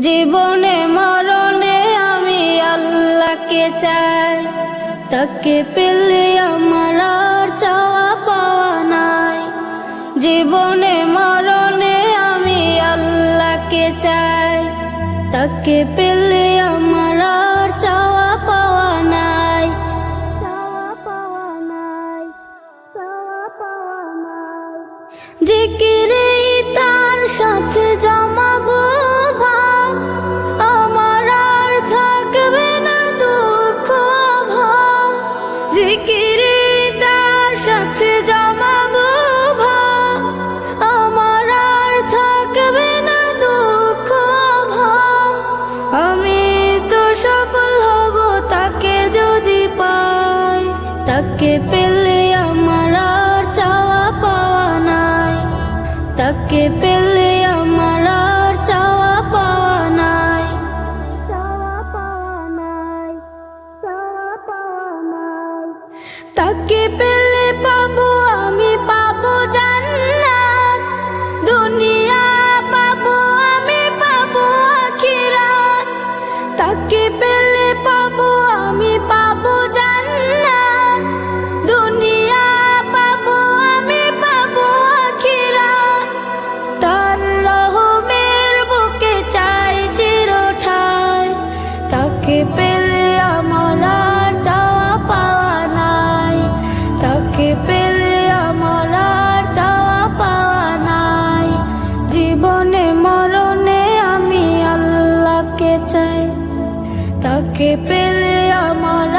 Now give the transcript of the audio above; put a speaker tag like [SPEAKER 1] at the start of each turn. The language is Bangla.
[SPEAKER 1] জীবনে মরণে আমি আল্লাহকে চাই, তাকে পেলে আমার আর চাওয়া পাওয়া নাই। জীবনে মরণে আমি আল্লাহকে চাই, তাকে পেলে আমার আর চাওয়া পাওয়া নাই। জিকিরে তার সাথে জমাবো ভাব, আমার আর থাকবে না দুঃখ ভাব। জিকিরে তার সাথে জমাবো ভাব, আমার আর থাকবে না দুঃখ ভাব। আমি তো সফল হব তাকে যদি পাই, তাকে পেলে আমার আর চাওয়া পাওয়া নাই। তাকে পেলে আমার আর চাওয়া পাওয়া নাই। তাকে পেলে পাবো আমি, পাবো জান্নাত, দুনিয়া পাবো আমি, পাবো আখিরাত। তাকে পেলে পাবো আমি, পাবো জান্নাত, দুনিয়া পাবো আমি, পাবো আখিরাত। তার রহমের বুকে চাই চিরঠাই, তাকে পেলে আমার আর চাওয়া পাওয়া নাই। তাকে পেলে আমার আর চাওয়া পাওয়া নাই। জীবনে মরণে আমি আল্লাহকে চাই, তাকে পেলে আমার